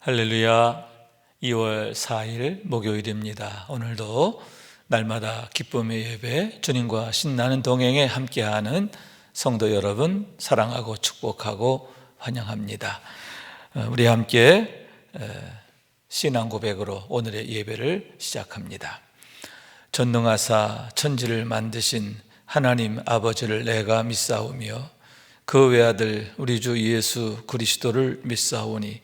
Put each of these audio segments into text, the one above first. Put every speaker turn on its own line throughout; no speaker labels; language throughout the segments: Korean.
할렐루야. 2월 4일 목요일입니다. 오늘도 날마다 기쁨의 예배, 주님과 신나는 동행에 함께하는 성도 여러분 사랑하고 축복하고 환영합니다. 우리 함께 신앙 고백으로 오늘의 예배를 시작합니다. 전능하사 천지를 만드신 하나님 아버지를 내가 믿사오며 그 외아들 우리 주 예수 그리스도를 믿사오니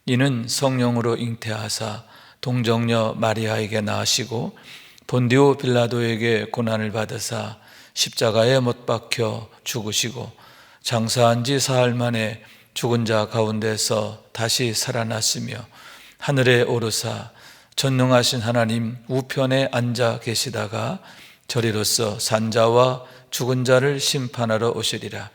이는 성령으로 잉태하사 동정녀 마리아에게 나으시고 본디오 빌라도에게 고난을 받으사 십자가에 못 박혀 죽으시고 장사한 지 사흘 만에 죽은 자 가운데서 다시 살아났으며 하늘에 오르사 전능하신 하나님 우편에 앉아 계시다가 저리로서 산자와 죽은 자를 심판하러 오시리라.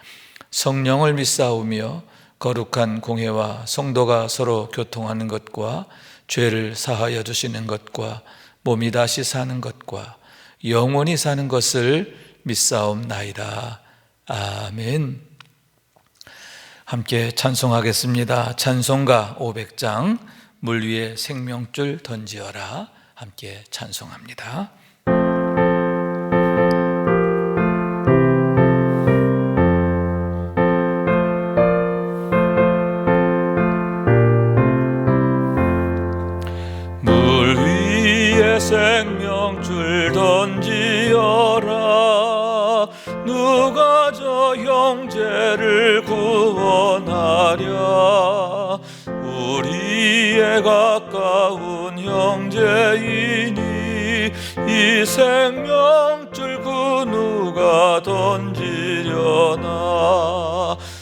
성령을 믿사오며 거룩한 공회와 성도가 서로 교통하는 것과 죄를 사하여 주시는 것과 몸이 다시 사는 것과 영원히 사는 것을 믿사옵나이다. 아멘. 함께 찬송하겠습니다. 찬송가 500장 물 위에 생명줄 던지어라. 함께 찬송합니다.
생명줄 던지어라. 누가 저 형제를 구원하랴. 우리의 가까운 형제이니 이 생명줄 그 누가 던지려나.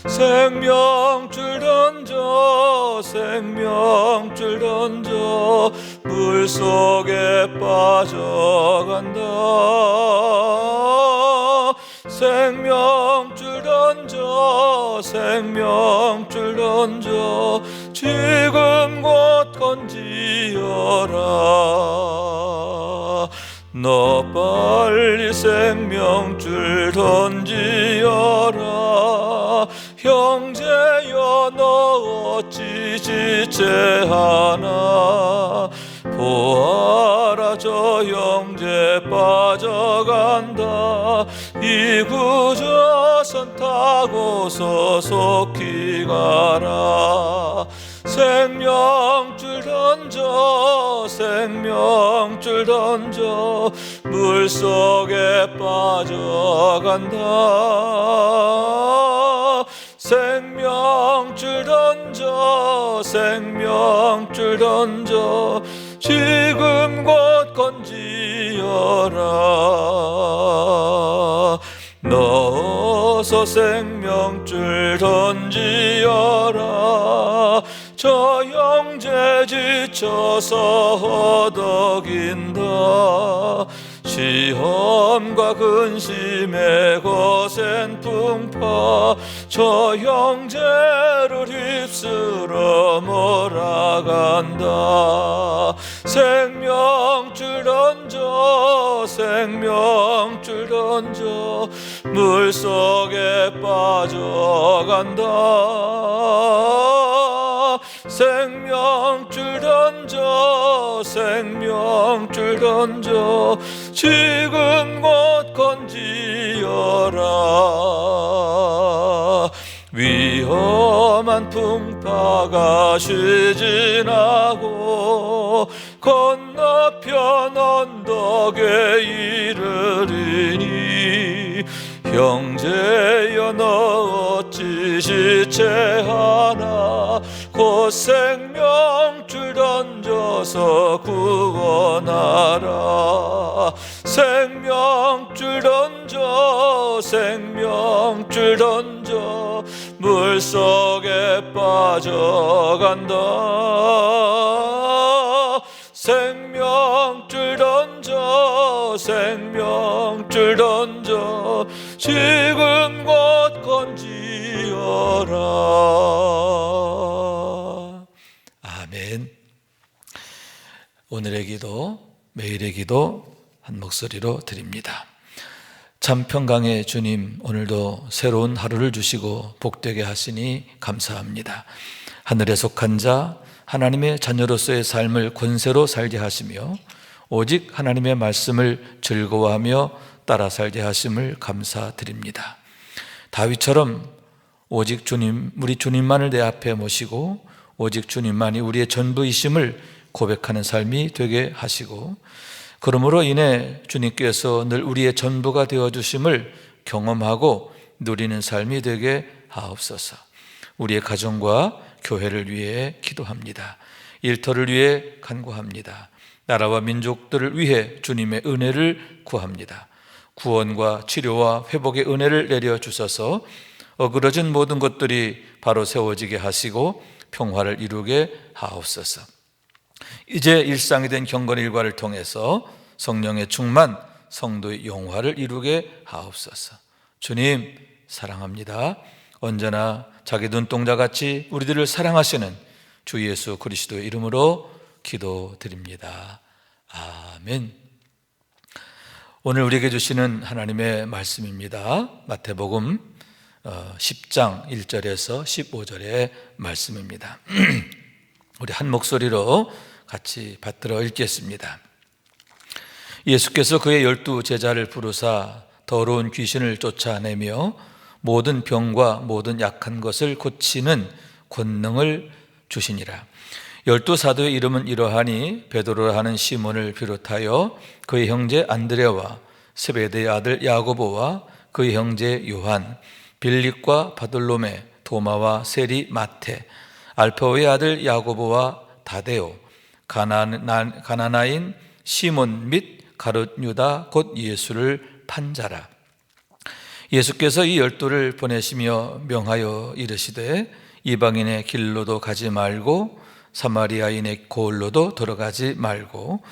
생명줄 던져 생명줄 던져 물속에 빠져간다. 생명줄 던져 생명줄 던져 지금 곧 건지어라. 너 빨리 생명줄 던지어라. 형제여 너 어찌 지체하나. 보아라 저 형제 빠져간다. 이구저선 타고서 속히 가라. 생명줄 던져 생명줄 던져 물속에 빠져간다. 생명줄 던져 생명줄 던져 지금 곧 건지어라. 너 어서 생명줄 던지어라. 저 형제 지쳐서 허덕인다. 시험과 근심에 거센 풍파 저 형제를 휩쓸어 몰아간다. 생명줄 던져 생명줄 던져 물속에 빠져간다. 생명줄 던져 생명줄 던져 지금 곧 건지어라. 위험한 풍파가 시진하고 건너편 언덕에 이르리니 형제여 너 어찌 지체하나. 곧 생명줄 던져서 구원하라. 생명줄 던져 생명줄 던져 물속에 빠져간다. 생명줄 던져 생명줄 던져 지금 곧 건지어라.
아멘. 오늘의 기도, 매일의 기도 한 목소리로 드립니다. 참 평강의 주님, 오늘도 새로운 하루를 주시고 복되게 하시니 감사합니다. 하늘에 속한 자, 하나님의 자녀로서의 삶을 권세로 살게 하시며 오직 하나님의 말씀을 즐거워하며 따라 살게 하심을 감사드립니다. 다윗처럼 오직 주님, 우리 주님만을 내 앞에 모시고 오직 주님만이 우리의 전부이심을 고백하는 삶이 되게 하시고, 그러므로 인해 주님께서 늘 우리의 전부가 되어주심을 경험하고 누리는 삶이 되게 하옵소서. 우리의 가정과 교회를 위해 기도합니다. 일터를 위해 간구합니다. 나라와 민족들을 위해 주님의 은혜를 구합니다. 구원과 치료와 회복의 은혜를 내려주셔서 어그러진 모든 것들이 바로 세워지게 하시고 평화를 이루게 하옵소서. 이제 일상이 된 경건 일과를 통해서 성령의 충만, 성도의 영화를 이루게 하옵소서. 주님 사랑합니다. 언제나 자기 눈동자같이 우리들을 사랑하시는 주 예수 그리스도의 이름으로 기도드립니다. 아멘. 오늘 우리에게 주시는 하나님의 말씀입니다. 마태복음 10장 1절에서 15절의 말씀입니다. 우리 한 목소리로 같이 받들어 읽겠습니다. 예수께서 그의 12 제자를 부르사 더러운 귀신을 쫓아내며 모든 병과 모든 약한 것을 고치는 권능을 주시니라. 12 사도의 이름은 이러하니 베드로라 하는 시몬을 비롯하여 그의 형제 안드레와 세베대의 아들 야고보와 그의 형제 요한, 빌립과 바돌로메, 도마와 세리 마테, 알페오의 아들 야고보와 다데오, 가나나인 시몬 및 가룟 유다 곧 예수를 판 자라. 예수께서 이 12를 보내시며 명하여 이르시되 이방인의 길로도 가지 말고 사마리아인의 고을로도 들어가지 말고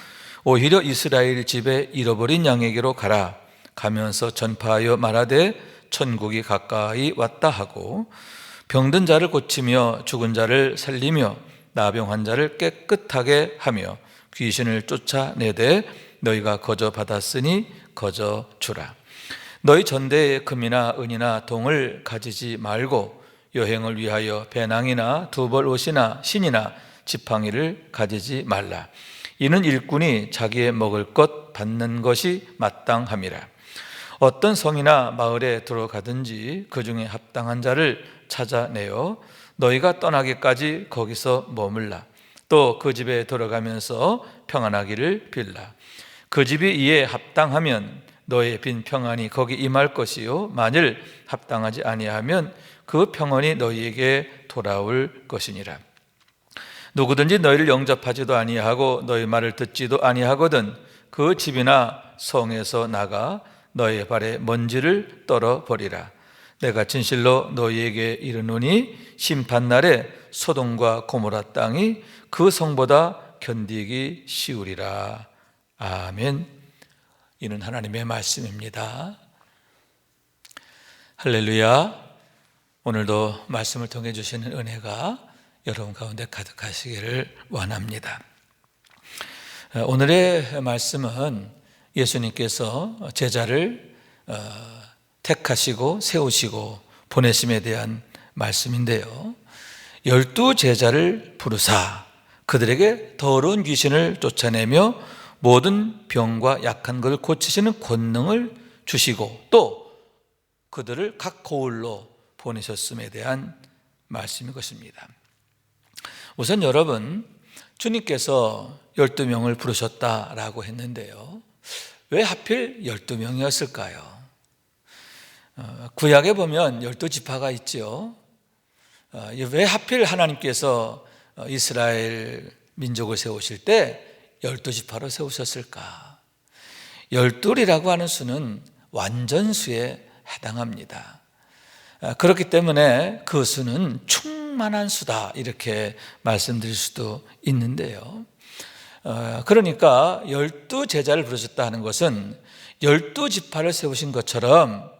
오히려 이스라엘 집에 잃어버린 양에게로 가라. 가면서 전파하여 말하되 천국이 가까이 왔다 하고 병든 자를 고치며 죽은 자를 살리며 나병 환자를 깨끗하게 하며 귀신을 쫓아내되 너희가 거저 받았으니 거저 주라. 너희 전대에 금이나 은이나 동을 가지지 말고 여행을 위하여 배낭이나 두벌 옷이나 신이나 지팡이를 가지지 말라. 이는 일꾼이 자기의 먹을 것 받는 것이 마땅함이라. 어떤 성이나 마을에 들어가든지 그 중에 합당한 자를 찾아내어 너희가 떠나기까지 거기서 머물라. 또 그 집에 들어가면서 평안하기를 빌라. 그 집이 이에 합당하면 너의 빈 평안이 거기 임할 것이요 만일 합당하지 아니하면 그 평안이 너희에게 돌아올 것이니라. 누구든지 너희를 영접하지도 아니하고 너희 말을 듣지도 아니하거든 그 집이나 성에서 나가 너희의 발에 먼지를 떨어버리라. 내가 진실로 너희에게 이르노니 심판날에 소돔과 고모라 땅이 그 성보다 견디기 쉬우리라. 아멘. 이는 하나님의 말씀입니다. 할렐루야. 오늘도 말씀을 통해 주시는 은혜가 여러분 가운데 가득하시기를 원합니다. 오늘의 말씀은 예수님께서 제자를 택하시고 세우시고 보내심에 대한 말씀인데요, 12 제자를 부르사 그들에게 더러운 귀신을 쫓아내며 모든 병과 약한 것을 고치시는 권능을 주시고 또 그들을 각 고을로 보내셨음에 대한 말씀인 것입니다. 우선 여러분, 주님께서 12명을 부르셨다라고 했는데요, 왜 하필 12명이었을까요? 구약에 보면 12지파가 있죠. 왜 하필 하나님께서 이스라엘 민족을 세우실 때 12지파로 세우셨을까? 12이라고 하는 수는 완전수에 해당합니다. 그렇기 때문에 그 수는 충만한 수다 이렇게 말씀드릴 수도 있는데요, 그러니까 12 제자를 부르셨다 하는 것은 12지파를 세우신 것처럼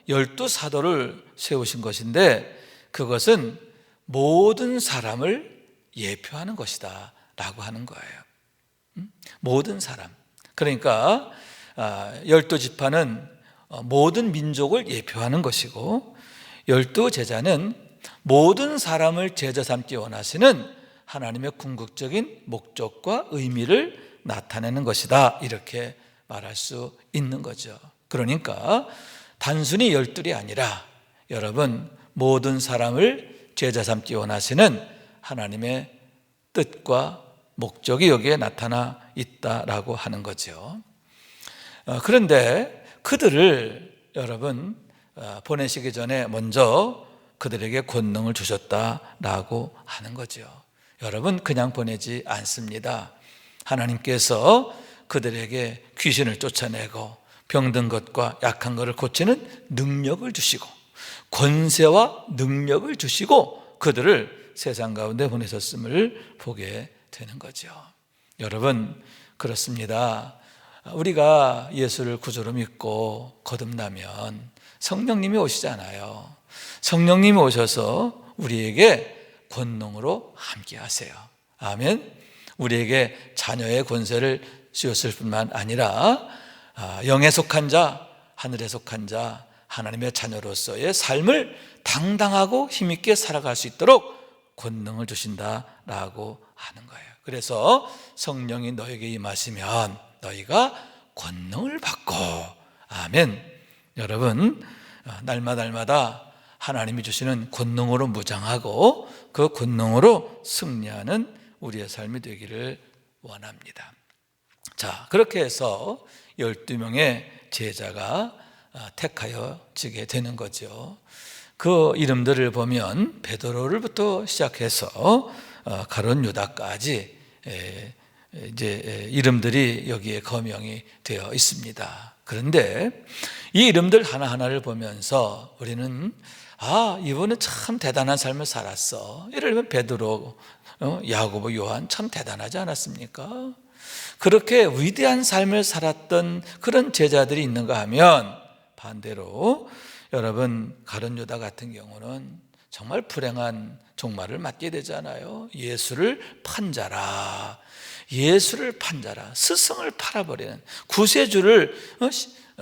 12 사도를 세우신 것인데 그것은 모든 사람을 예표하는 것이다 라고 하는 거예요. 모든 사람. 그러니까 12지파는 모든 민족을 예표하는 것이고 12 제자는 모든 사람을 제자 삼기 원하시는 하나님의 궁극적인 목적과 의미를 나타내는 것이다, 이렇게 말할 수 있는 거죠. 그러니까 단순히 12이 아니라 여러분, 모든 사람을 제자 삼기 원하시는 하나님의 뜻과 목적이 여기에 나타나 있다라고 하는 거죠. 그런데 그들을 여러분 보내시기 전에 먼저 그들에게 권능을 주셨다라고 하는 거죠. 여러분, 그냥 보내지 않습니다. 하나님께서 그들에게 귀신을 쫓아내고 병든 것과 약한 것을 고치는 능력을 주시고 권세와 능력을 주시고 그들을 세상 가운데 보내셨음을 보게 되는 거죠. 여러분, 그렇습니다. 우리가 예수를 구주로 믿고 거듭나면 성령님이 오시잖아요. 성령님이 오셔서 우리에게 권능으로 함께 하세요. 아멘. 우리에게 자녀의 권세를 씌웠을 뿐만 아니라 영에 속한 자, 하늘에 속한 자, 하나님의 자녀로서의 삶을 당당하고 힘있게 살아갈 수 있도록 권능을 주신다라고 하는 거예요. 그래서 성령이 너에게 임하시면 너희가 권능을 받고, 아멘. 여러분, 날마다 하나님이 주시는 권능으로 무장하고 그 권능으로 승리하는 우리의 삶이 되기를 원합니다. 자, 그렇게 해서 12명의 제자가 택하여지게 되는 거죠. 그 이름들을 보면 베드로를부터 시작해서 가룟 유다까지 이제 이름들이 여기에 거명이 되어 있습니다. 그런데 이 이름들 하나하나를 보면서 우리는 이분은 참 대단한 삶을 살았어. 예를 들면 베드로, 야고보, 요한 참 대단하지 않았습니까? 그렇게 위대한 삶을 살았던 그런 제자들이 있는가 하면 반대로 여러분, 가룟 유다 같은 경우는 정말 불행한 종말을 맞게 되잖아요. 예수를 판 자라, 스승을 팔아버리는, 구세주를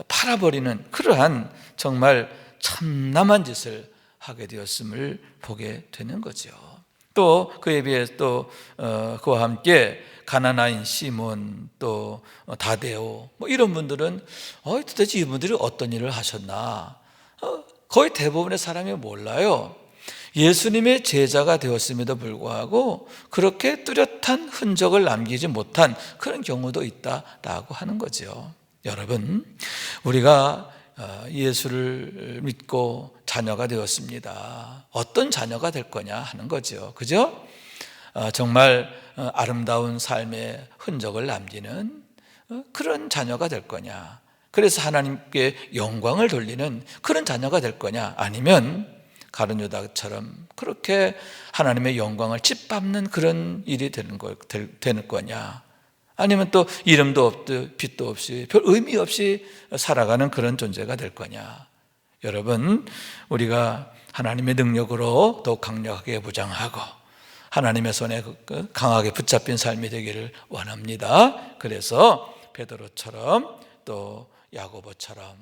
팔아버리는 그러한 정말 참남한 짓을 하게 되었음을 보게 되는 거죠. 또 그에 비해 또 그와 함께 가나나인 시몬, 또 다데오, 이런 분들은 도대체 이분들이 어떤 일을 하셨나? 거의 대부분의 사람이 몰라요. 예수님의 제자가 되었음에도 불구하고 그렇게 뚜렷한 흔적을 남기지 못한 그런 경우도 있다라고 하는 거죠. 여러분, 우리가 예수를 믿고 자녀가 되었습니다. 어떤 자녀가 될 거냐 하는 거죠. 그죠? 정말 아름다운 삶의 흔적을 남기는 그런 자녀가 될 거냐? 그래서 하나님께 영광을 돌리는 그런 자녀가 될 거냐? 아니면 가룟 유다처럼 그렇게 하나님의 영광을 짓밟는 그런 일이 되는 거냐? 아니면 또 이름도 없고 빛도 없이 별 의미 없이 살아가는 그런 존재가 될 거냐? 여러분, 우리가 하나님의 능력으로 더욱 강력하게 무장하고 하나님의 손에 강하게 붙잡힌 삶이 되기를 원합니다. 그래서 베드로처럼 또 야고보처럼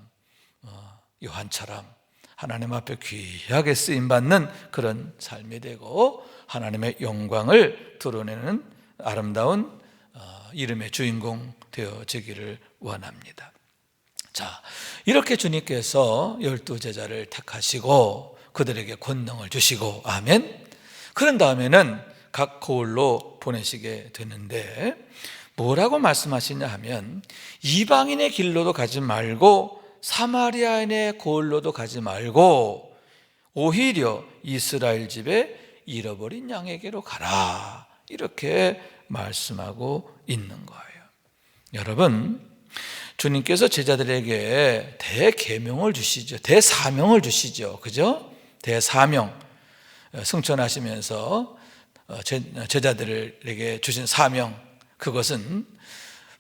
요한처럼 하나님 앞에 귀하게 쓰임받는 그런 삶이 되고 하나님의 영광을 드러내는 아름다운 이름의 주인공 되어지기를 원합니다. 자, 이렇게 주님께서 12제자를 택하시고 그들에게 권능을 주시고, 아멘. 그런 다음에는 각 고을로 보내시게 되는데 뭐라고 말씀하시냐 하면 이방인의 길로도 가지 말고 사마리아인의 고을로도 가지 말고 오히려 이스라엘 집에 잃어버린 양에게로 가라, 이렇게 말씀하고 있는 거예요. 여러분, 주님께서 제자들에게 대계명을 주시죠. 대사명을 주시죠. 그죠? 대사명, 승천하시면서 제자들에게 주신 사명, 그것은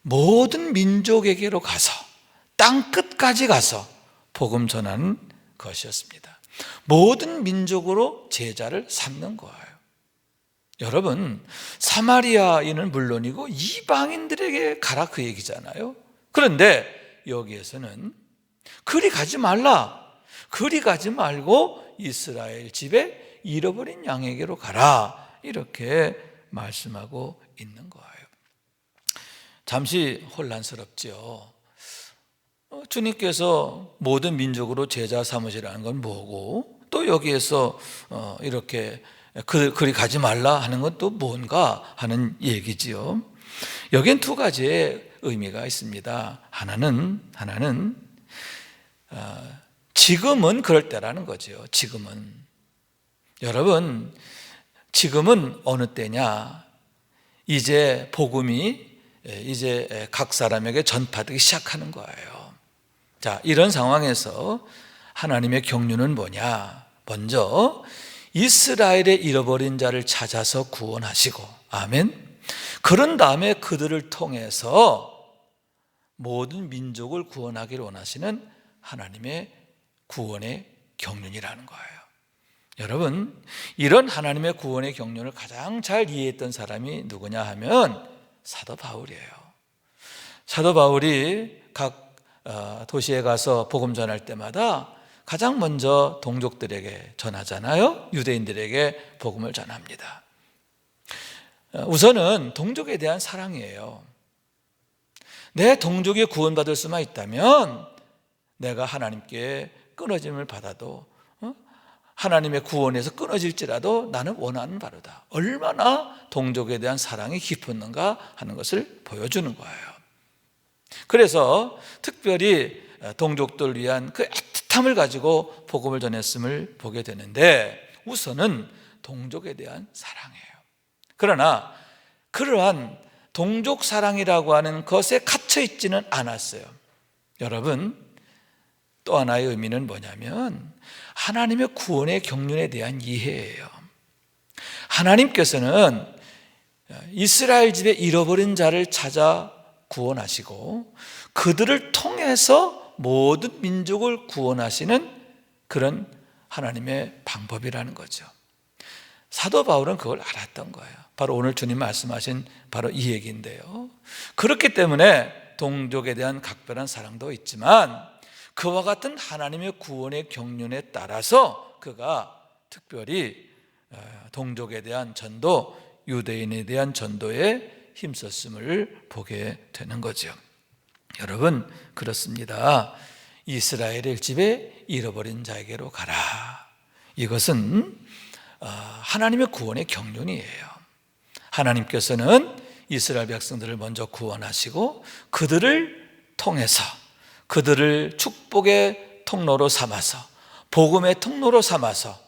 모든 민족에게로 가서 땅 끝까지 가서 복음 전하는 것이었습니다. 모든 민족으로 제자를 삼는 거예요. 여러분, 사마리아인은 물론이고 이방인들에게 가라, 그 얘기잖아요. 그런데 여기에서는 그리 가지 말라, 그리 가지 말고 이스라엘 집에 잃어버린 양에게로 가라, 이렇게 말씀하고 있는 거예요. 잠시 혼란스럽지요. 주님께서 모든 민족으로 제자 삼으시라는 건 뭐고, 또 여기에서 이렇게 그리 가지 말라 하는 건 또 뭔가 하는 얘기지요. 여기엔 두 가지의 의미가 있습니다. 하나는 지금은 그럴 때라는 거죠. 지금은, 여러분, 지금은 어느 때냐? 이제 복음이 이제 각 사람에게 전파되기 시작하는 거예요. 자, 이런 상황에서 하나님의 경륜은 뭐냐? 먼저 이스라엘의 잃어버린 자를 찾아서 구원하시고, 아멘. 그런 다음에 그들을 통해서 모든 민족을 구원하기를 원하시는 하나님의 구원의 경륜이라는 거예요. 여러분, 이런 하나님의 구원의 경륜을 가장 잘 이해했던 사람이 누구냐 하면 사도 바울이에요. 사도 바울이 각 도시에 가서 복음 전할 때마다 가장 먼저 동족들에게 전하잖아요. 유대인들에게 복음을 전합니다. 우선은 동족에 대한 사랑이에요. 내 동족이 구원받을 수만 있다면 내가 하나님께 끊어짐을 받아도, 하나님의 구원에서 끊어질지라도 나는 원하는 바로다. 얼마나 동족에 대한 사랑이 깊었는가 하는 것을 보여주는 거예요. 그래서 특별히 동족들을 위한 그 애틋함을 가지고 복음을 전했음을 보게 되는데, 우선은 동족에 대한 사랑이에요. 그러나 그러한 동족 사랑이라고 하는 것에 갇혀 있지는 않았어요. 여러분, 또 하나의 의미는 뭐냐면 하나님의 구원의 경륜에 대한 이해예요. 하나님께서는 이스라엘 집의 잃어버린 자를 찾아 구원하시고 그들을 통해서 모든 민족을 구원하시는 그런 하나님의 방법이라는 거죠. 사도 바울은 그걸 알았던 거예요. 바로 오늘 주님 말씀하신 바로 이 얘기인데요. 그렇기 때문에 동족에 대한 각별한 사랑도 있지만 그와 같은 하나님의 구원의 경륜에 따라서 그가 특별히 동족에 대한 전도, 유대인에 대한 전도에 힘썼음을 보게 되는 거죠. 여러분, 그렇습니다. 이스라엘의 집에 잃어버린 자에게로 가라. 이것은 하나님의 구원의 경륜이에요. 하나님께서는 이스라엘 백성들을 먼저 구원하시고 그들을 통해서, 그들을 축복의 통로로 삼아서, 복음의 통로로 삼아서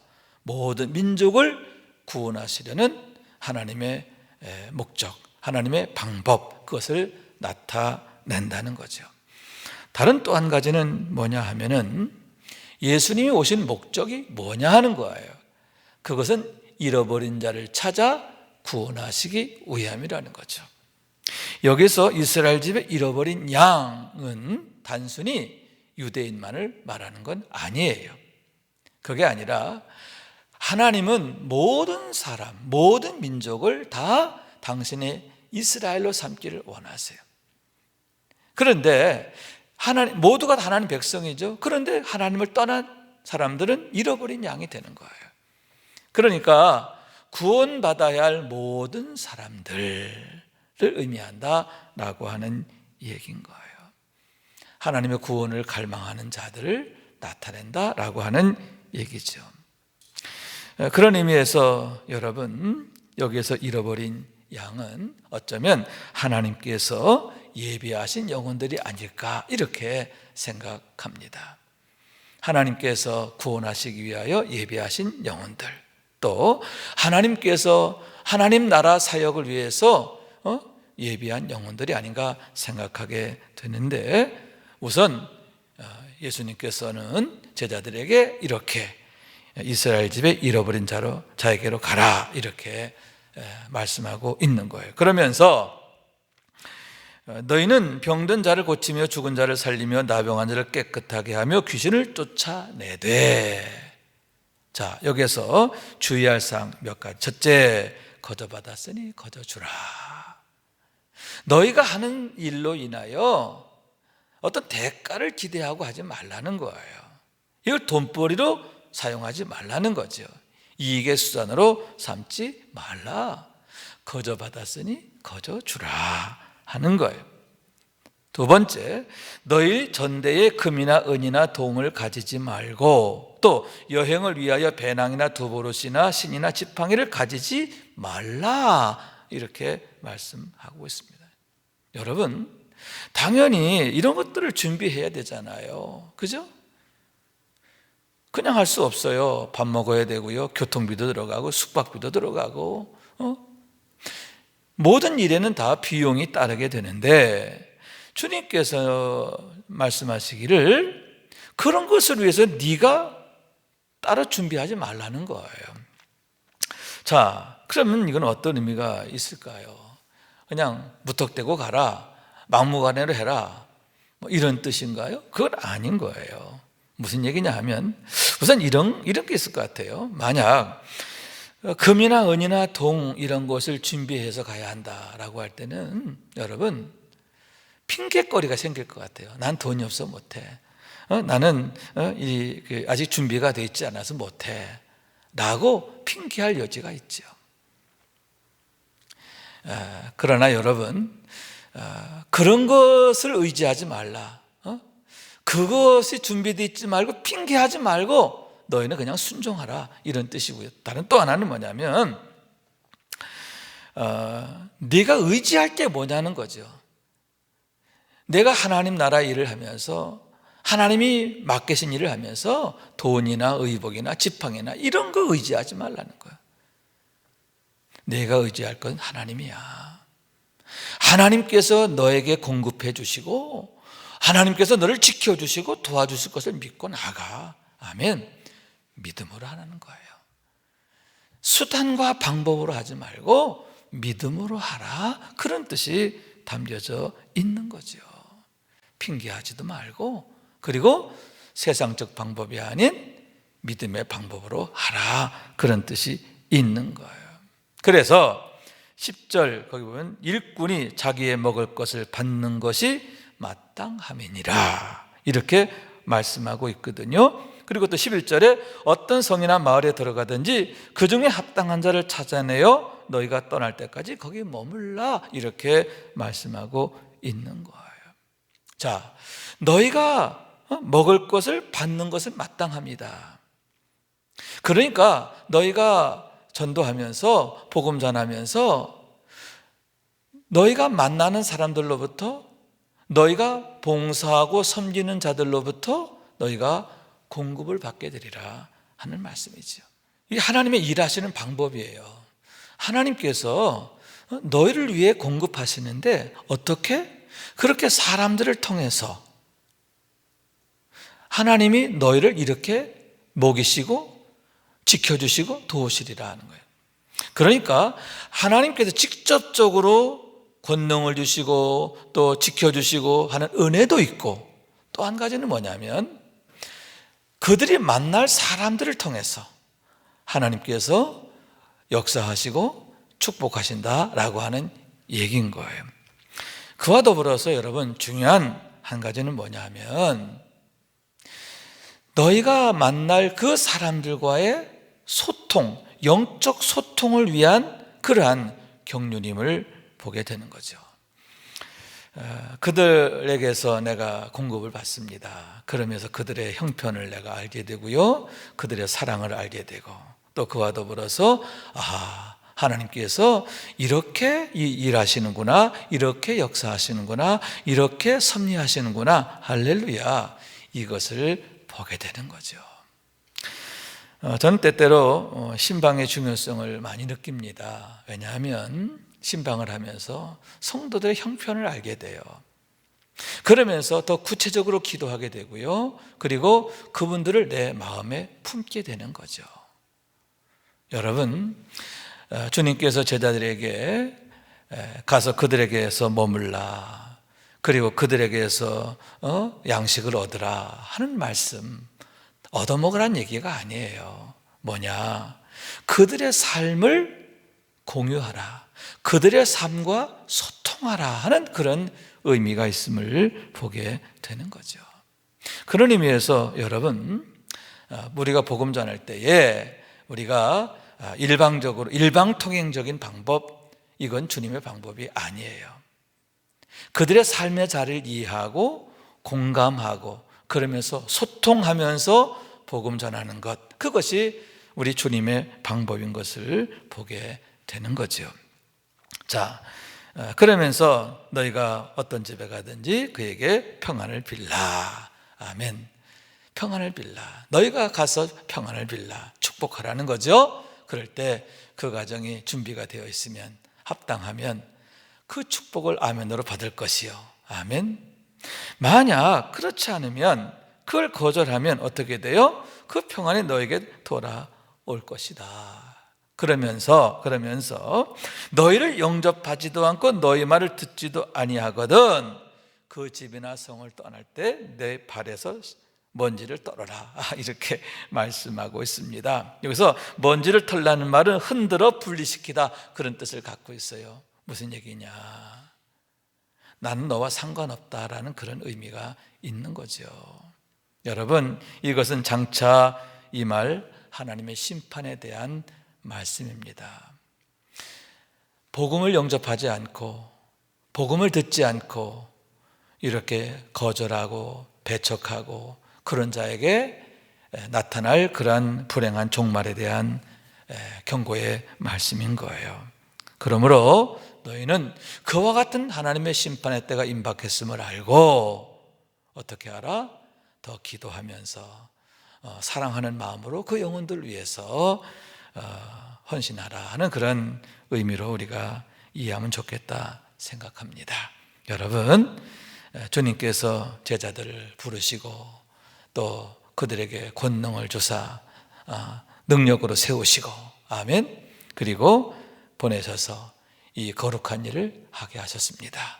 모든 민족을 구원하시려는 하나님의 목적, 하나님의 방법, 그것을 나타낸다는 거죠. 다른 또 한 가지는 뭐냐 하면은 예수님이 오신 목적이 뭐냐 하는 거예요. 그것은 잃어버린 자를 찾아 구원하시기 위함이라는 거죠. 여기서 이스라엘 집의 잃어버린 양은 단순히 유대인만을 말하는 건 아니에요. 그게 아니라 하나님은 모든 사람, 모든 민족을 다 당신의 이스라엘로 삼기를 원하세요. 그런데 하나님, 모두가 다 하나님 백성이죠. 그런데 하나님을 떠난 사람들은 잃어버린 양이 되는 거예요. 그러니까 구원받아야 할 모든 사람들을 의미한다라고 하는 얘기인 거예요. 하나님의 구원을 갈망하는 자들을 나타낸다라고 하는 얘기죠. 그런 의미에서 여러분, 여기에서 잃어버린 양은 어쩌면 하나님께서 예비하신 영혼들이 아닐까, 이렇게 생각합니다. 하나님께서 구원하시기 위하여 예비하신 영혼들, 또 하나님께서 하나님 나라 사역을 위해서 예비한 영혼들이 아닌가 생각하게 되는데, 우선 예수님께서는 제자들에게 이렇게 이스라엘 집에 잃어버린 자에게로 가라, 이렇게 말씀하고 있는 거예요. 그러면서 너희는 병든 자를 고치며 죽은 자를 살리며 나병한 자를 깨끗하게 하며 귀신을 쫓아내되. 자, 여기서 주의할 사항 몇 가지. 첫째, 거저받았으니 거저주라. 너희가 하는 일로 인하여 어떤 대가를 기대하고 하지 말라는 거예요. 이걸 돈벌이로 사용하지 말라는 거죠. 이익의 수단으로 삼지 말라. 거저 받았으니 거저 주라 하는 거예요. 두 번째, 너희 전대에 금이나 은이나 동을 가지지 말고 또 여행을 위하여 배낭이나 두보롯이나 신이나 지팡이를 가지지 말라. 이렇게 말씀하고 있습니다. 여러분, 당연히 이런 것들을 준비해야 되잖아요. 그죠? 그냥 할 수 없어요. 밥 먹어야 되고요. 교통비도 들어가고 숙박비도 들어가고 모든 일에는 다 비용이 따르게 되는데 주님께서 말씀하시기를 그런 것을 위해서 네가 따로 준비하지 말라는 거예요. 자, 그러면 이건 어떤 의미가 있을까요? 그냥 무턱대고 가라, 막무가내로 해라, 뭐 이런 뜻인가요? 그건 아닌 거예요. 무슨 얘기냐 하면 우선 이런 게 있을 것 같아요. 만약 금이나 은이나 동 이런 것을 준비해서 가야 한다라고 할 때는 여러분 핑계거리가 생길 것 같아요. 난 돈이 없어 못해. 나는 아직 준비가 돼 있지 않아서 못해 라고 핑계할 여지가 있죠. 그러나 여러분, 그런 것을 의지하지 말라. 그것이 준비되어 있지 말고 핑계하지 말고 너희는 그냥 순종하라, 이런 뜻이고요. 다른 또 하나는 뭐냐면 네가 의지할 게 뭐냐는 거죠. 내가 하나님 나라 일을 하면서 하나님이 맡기신 일을 하면서 돈이나 의복이나 지팡이나 이런 거 의지하지 말라는 거예요. 내가 의지할 건 하나님이야. 하나님께서 너에게 공급해 주시고 하나님께서 너를 지켜주시고 도와주실 것을 믿고 나가. 아멘. 믿음으로 하라는 거예요. 수단과 방법으로 하지 말고 믿음으로 하라, 그런 뜻이 담겨져 있는 거죠. 핑계하지도 말고, 그리고 세상적 방법이 아닌 믿음의 방법으로 하라, 그런 뜻이 있는 거예요. 그래서 10절 거기 보면 일꾼이 자기의 먹을 것을 받는 것이 마땅함이니라, 이렇게 말씀하고 있거든요. 그리고 또 11절에 어떤 성이나 마을에 들어가든지 그 중에 합당한 자를 찾아내어 너희가 떠날 때까지 거기 머물라, 이렇게 말씀하고 있는 거예요. 자, 너희가 먹을 것을 받는 것은 마땅합니다. 그러니까 너희가 전도하면서 복음 전하면서 너희가 만나는 사람들로부터, 너희가 봉사하고 섬기는 자들로부터 너희가 공급을 받게 되리라 하는 말씀이죠. 이게 하나님의 일하시는 방법이에요. 하나님께서 너희를 위해 공급하시는데 어떻게? 그렇게 사람들을 통해서 하나님이 너희를 이렇게 먹이시고 지켜주시고 도우시리라 하는 거예요. 그러니까 하나님께서 직접적으로 권능을 주시고 또 지켜주시고 하는 은혜도 있고, 또 한 가지는 뭐냐면 그들이 만날 사람들을 통해서 하나님께서 역사하시고 축복하신다라고 하는 얘기인 거예요. 그와 더불어서 여러분, 중요한 한 가지는 뭐냐면 너희가 만날 그 사람들과의 소통, 영적 소통을 위한 그러한 경륜임을 보게 되는 거죠. 그들에게서 내가 공급을 받습니다. 그러면서 그들의 형편을 내가 알게 되고요, 그들의 사랑을 알게 되고, 또 그와 더불어서 하나님께서 이렇게 일하시는구나, 이렇게 역사하시는구나, 이렇게 섭리하시는구나, 할렐루야, 이것을 보게 되는 거죠. 저는 때때로 신방의 중요성을 많이 느낍니다. 왜냐하면 신방을 하면서 성도들의 형편을 알게 돼요. 그러면서 더 구체적으로 기도하게 되고요, 그리고 그분들을 내 마음에 품게 되는 거죠. 여러분, 주님께서 제자들에게 가서 그들에게서 머물라, 그리고 그들에게서 양식을 얻으라 하는 말씀, 얻어먹으라는 얘기가 아니에요. 뭐냐? 그들의 삶을 공유하라, 그들의 삶과 소통하라 하는 그런 의미가 있음을 보게 되는 거죠. 그런 의미에서 여러분, 우리가 복음 전할 때에 우리가 일방적으로 일방통행적인 방법, 이건 주님의 방법이 아니에요. 그들의 삶의 자리를 이해하고 공감하고 그러면서 소통하면서 복음 전하는 것, 그것이 우리 주님의 방법인 것을 보게 되는 거죠. 자, 그러면서 너희가 어떤 집에 가든지 그에게 평안을 빌라. 아멘. 평안을 빌라. 너희가 가서 평안을 빌라. 축복하라는 거죠. 그럴 때 그 가정이 준비가 되어 있으면, 합당하면 그 축복을 아멘으로 받을 것이요. 아멘. 만약 그렇지 않으면, 그걸 거절하면 어떻게 돼요? 그 평안이 너에게 돌아올 것이다. 그러면서 너희를 영접하지도 않고 너희 말을 듣지도 아니하거든 그 집이나 성을 떠날 때 내 발에서 먼지를 떨어라. 이렇게 말씀하고 있습니다. 여기서 먼지를 털라는 말은 흔들어 분리시키다, 그런 뜻을 갖고 있어요. 무슨 얘기냐? 나는 너와 상관없다라는 그런 의미가 있는 거죠. 여러분, 이것은 장차 이 말 하나님의 심판에 대한 말씀입니다. 복음을 영접하지 않고 복음을 듣지 않고 이렇게 거절하고 배척하고 그런 자에게 나타날 그러한 불행한 종말에 대한 경고의 말씀인 거예요. 그러므로 너희는 그와 같은 하나님의 심판의 때가 임박했음을 알고 어떻게 알아? 더 기도하면서 사랑하는 마음으로 그 영혼들 위해서 헌신하라 하는 그런 의미로 우리가 이해하면 좋겠다 생각합니다. 여러분, 주님께서 제자들을 부르시고 또 그들에게 권능을 주사 능력으로 세우시고, 아멘, 그리고 보내셔서 이 거룩한 일을 하게 하셨습니다.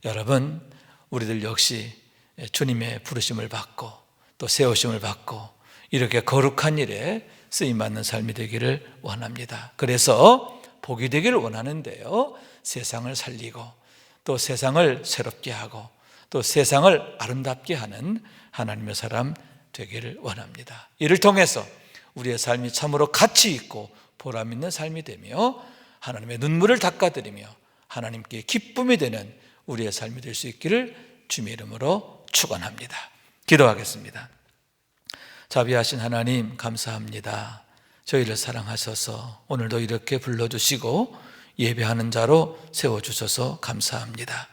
여러분, 우리들 역시 주님의 부르심을 받고 또 세우심을 받고 이렇게 거룩한 일에 쓰임받는 삶이 되기를 원합니다. 그래서 복이 되기를 원하는데요, 세상을 살리고 또 세상을 새롭게 하고 또 세상을 아름답게 하는 하나님의 사람 되기를 원합니다. 이를 통해서 우리의 삶이 참으로 가치 있고 보람 있는 삶이 되며 하나님의 눈물을 닦아드리며 하나님께 기쁨이 되는 우리의 삶이 될 수 있기를 주님의 이름으로 축원합니다. 기도하겠습니다. 자비하신 하나님, 감사합니다. 저희를 사랑하셔서 오늘도 이렇게 불러주시고 예배하는 자로 세워주셔서 감사합니다.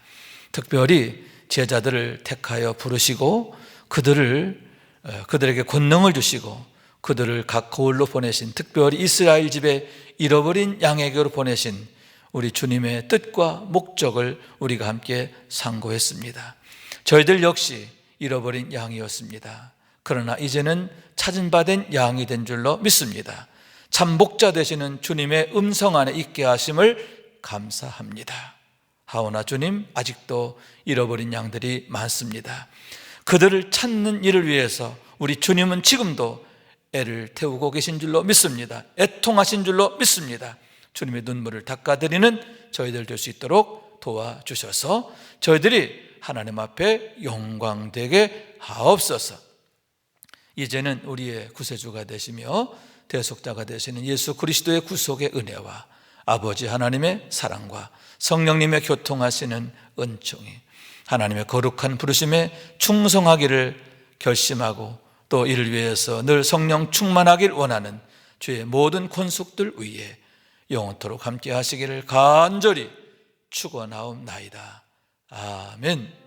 특별히 제자들을 택하여 부르시고 그들에게 권능을 주시고 그들을 각 거울로 보내신, 특별히 이스라엘 집에 잃어버린 양에게로 보내신 우리 주님의 뜻과 목적을 우리가 함께 상고했습니다. 저희들 역시 잃어버린 양이었습니다. 그러나 이제는 찾은 바 된 양이 된 줄로 믿습니다. 참 목자 되시는 주님의 음성 안에 있게 하심을 감사합니다. 하오나 주님, 아직도 잃어버린 양들이 많습니다. 그들을 찾는 일을 위해서 우리 주님은 지금도 애를 태우고 계신 줄로 믿습니다. 애통하신 줄로 믿습니다. 주님의 눈물을 닦아드리는 저희들 될 수 있도록 도와주셔서 저희들이 하나님 앞에 영광되게 하옵소서. 이제는 우리의 구세주가 되시며 대속자가 되시는 예수 그리스도의 구속의 은혜와 아버지 하나님의 사랑과 성령님의 교통하시는 은총이 하나님의 거룩한 부르심에 충성하기를 결심하고 또 이를 위해서 늘 성령 충만하길 원하는 주의 모든 권속들 위에 영원토록 함께 하시기를 간절히 축원하옵나이다. 아멘.